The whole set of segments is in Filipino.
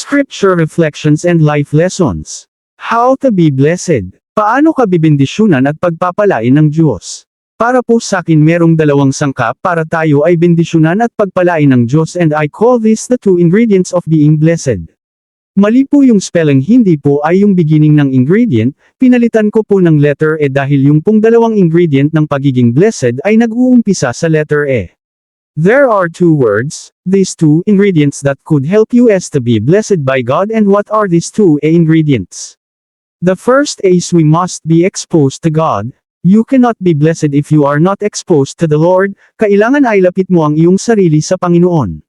Scripture Reflections and Life Lessons. How to be blessed. Paano ka bibendisyonan at pagpapalain ng Diyos? Para po sa akin merong dalawang sangkap para tayo ay bendisyonan at pagpalain ng Diyos, and I call this the two ingredients of being blessed. Mali po yung spelling, hindi po ay yung beginning ng ingredient, pinalitan ko po ng letter E dahil yung pong dalawang ingredient ng pagiging blessed ay nag-uumpisa sa letter E. There are two words, these two ingredients that could help you as to be blessed by God. And what are these two ingredients? The first is we must be exposed to God. You cannot be blessed if you are not exposed to the Lord. Kailangan ay lapit mo ang iyong sarili sa Panginoon.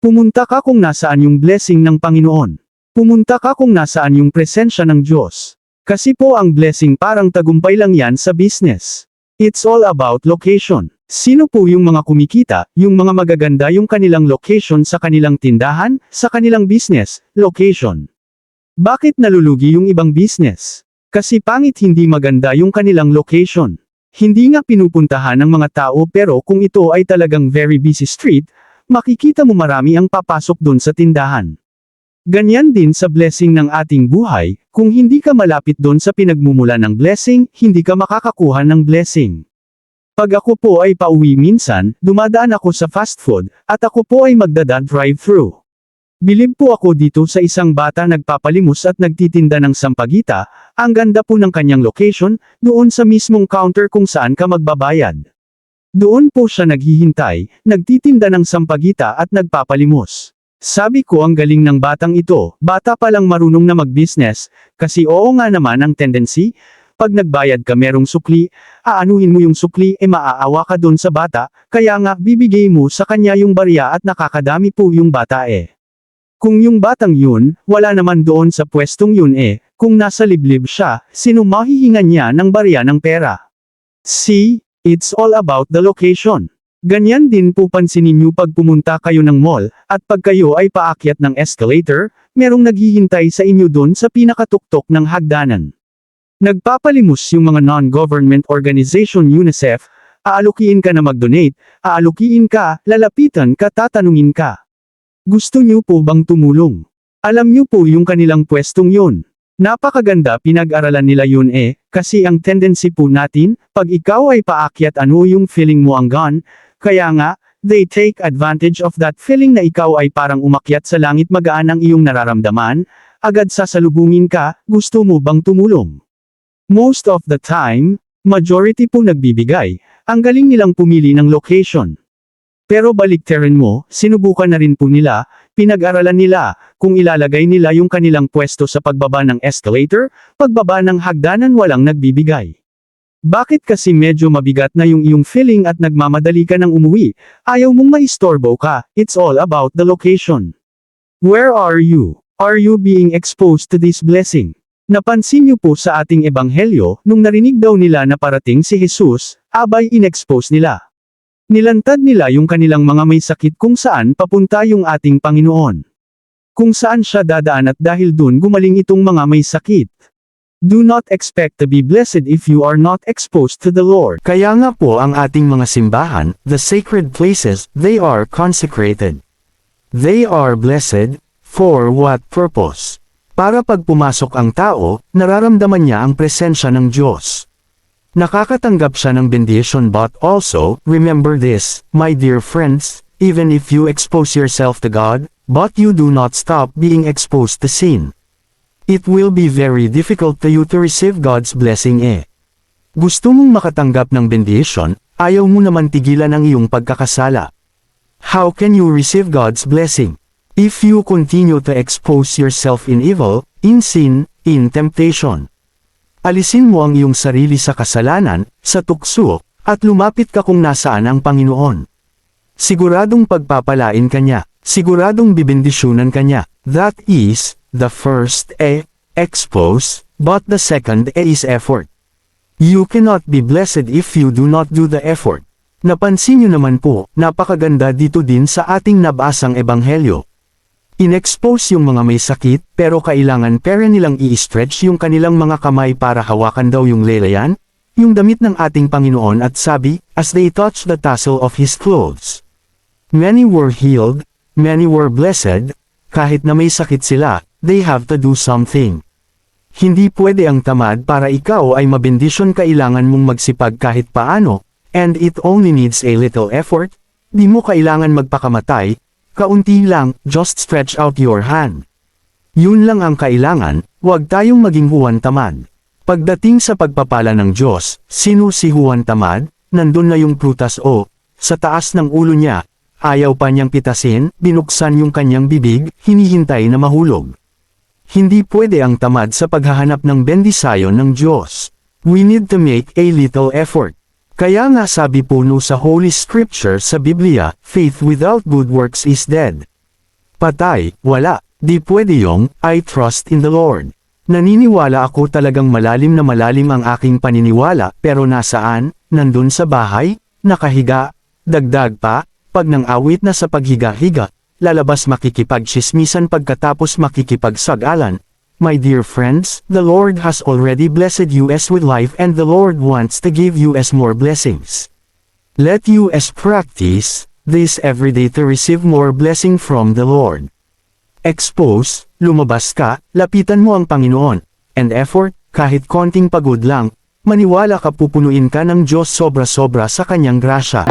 Pumunta ka kung nasaan yung blessing ng Panginoon. Pumunta ka kung nasaan yung presensya ng Diyos. Kasi po ang blessing parang tagumpay lang yan sa business. It's all about location. Sino po yung mga kumikita, yung mga magaganda yung kanilang location sa kanilang tindahan, sa kanilang business, location. Bakit nalulugi yung ibang business? Kasi pangit, hindi maganda yung kanilang location. Hindi nga pinupuntahan ng mga tao, pero kung ito ay talagang very busy street, makikita mo marami ang papasok dun sa tindahan. Ganyan din sa blessing ng ating buhay, kung hindi ka malapit dun sa pinagmumula ng blessing, hindi ka makakakuha ng blessing. Pag ako po ay pauwi minsan, dumadaan ako sa fast food, at ako po ay magdada-drive-thru. Bilib po ako dito sa isang bata nagpapalimos at nagtitinda ng sampagita. Ang ganda po ng kanyang location, doon sa mismong counter kung saan ka magbabayad. Doon po siya naghihintay, nagtitinda ng sampagita at nagpapalimos. Sabi ko, ang galing ng batang ito, bata pa lang marunong na mag-business, kasi oo nga naman ang tendency, pag nagbayad ka merong sukli, aanuhin mo yung sukli, maaawa ka doon sa bata, kaya nga bibigay mo sa kanya yung barya at nakakadami po yung bata eh. Kung yung batang yun, wala naman doon sa pwestong yun kung nasa liblib siya, sino mahihingan niya ng barya ng pera? See, it's all about the location. Ganyan din po pansinin niyo pag pumunta kayo ng mall, at pag kayo ay paakyat ng escalator, merong naghihintay sa inyo doon sa pinakatuktok ng hagdanan. Nagpapalimos yung mga non-government organization, UNICEF, aalukiin ka na mag-donate, aalukiin ka, lalapitan ka, tatanungin ka. Gusto niyo po bang tumulong? Alam niyo po yung kanilang pwestong yun. Napakaganda, pinag-aralan nila yun kasi ang tendency po natin, pag ikaw ay paakyat ano yung feeling mo ang gone, kaya nga, they take advantage of that feeling na ikaw ay parang umakyat sa langit, magaan ang iyong nararamdaman, agad sasalubungin ka, gusto mo bang tumulong? Most of the time, majority po nagbibigay, ang galing nilang pumili ng location. Pero baliktarin mo, sinubukan na rin po nila, pinag-aralan nila, kung ilalagay nila yung kanilang pwesto sa pagbaba ng escalator, pagbaba ng hagdanan walang nagbibigay. Bakit? Kasi medyo mabigat na yung iyong feeling at nagmamadali ka ng umuwi, ayaw mong maistorbo ka, it's all about the location. Where are you? Are you being exposed to this blessing? Napansin niyo po sa ating ebanghelyo, nung narinig daw nila na parating si Jesus, abay inexpose nila. Nilantad nila yung kanilang mga may sakit kung saan papunta yung ating Panginoon. Kung saan siya dadaan, at dahil dun gumaling itong mga may sakit. Do not expect to be blessed if you are not exposed to the Lord. Kaya nga po ang ating mga simbahan, the sacred places, they are consecrated. They are blessed, for what purpose? Para pag pumasok ang tao, nararamdaman niya ang presensya ng Diyos. Nakakatanggap siya ng benediction. But also, remember this, my dear friends, even if you expose yourself to God, but you do not stop being exposed to sin. It will be very difficult to you to receive God's blessing Gusto mong makatanggap ng benediction, ayaw mo naman tigilan ang iyong pagkakasala. How can you receive God's blessing? If you continue to expose yourself in evil, in sin, in temptation. Alisin mo ang iyong sarili sa kasalanan, sa tukso, at lumapit ka kung nasaan ang Panginoon. Siguradong pagpapalain ka niya, siguradong bibendisyonan ka niya. That is, the first expose, but the second is effort. You cannot be blessed if you do not do the effort. Napansin niyo naman po, napakaganda dito din sa ating nabasang ebanghelyo. In-expose yung mga may sakit, pero kailangan pera nilang i-stretch yung kanilang mga kamay para hawakan daw yung lelayan, yung damit ng ating Panginoon, at sabi, as they touched the tassel of His clothes. Many were healed, many were blessed, kahit na may sakit sila, they have to do something. Hindi pwede ang tamad para ikaw ay mabendisyon, kailangan mong magsipag kahit paano, and it only needs a little effort. Di mo kailangan magpakamatay, kaunti lang, just stretch out your hand. Yun lang ang kailangan, huwag tayong maging Juan Tamad. Pagdating sa pagpapala ng Diyos, sino si Juan Tamad? Nandun na yung prutas sa taas ng ulo niya, ayaw pa niyang pitasin, binuksan yung kanyang bibig, hinihintay na mahulog. Hindi pwede ang tamad sa paghahanap ng bendisyon ng Diyos. We need to make a little effort. Kaya nga sabi puno sa Holy Scripture sa Biblia, faith without good works is dead. Patay, wala, di pwede yung, I trust in the Lord. Naniniwala ako, talagang malalim na malalim ang aking paniniwala, pero nasaan? Nandun sa bahay? Nakahiga? Dagdag pa, pag nang awit na sa paghiga-higa, lalabas makikipagchismisan pagkatapos makikipagsagalan. My dear friends, the Lord has already blessed you with life and the Lord wants to give you more blessings. Let you practice this every day to receive more blessing from the Lord. Expose, lumabas ka, lapitan mo ang Panginoon, and effort, kahit konting pagod lang, maniwala ka, pupunuin ka ng Diyos sobra-sobra sa kanyang grasya.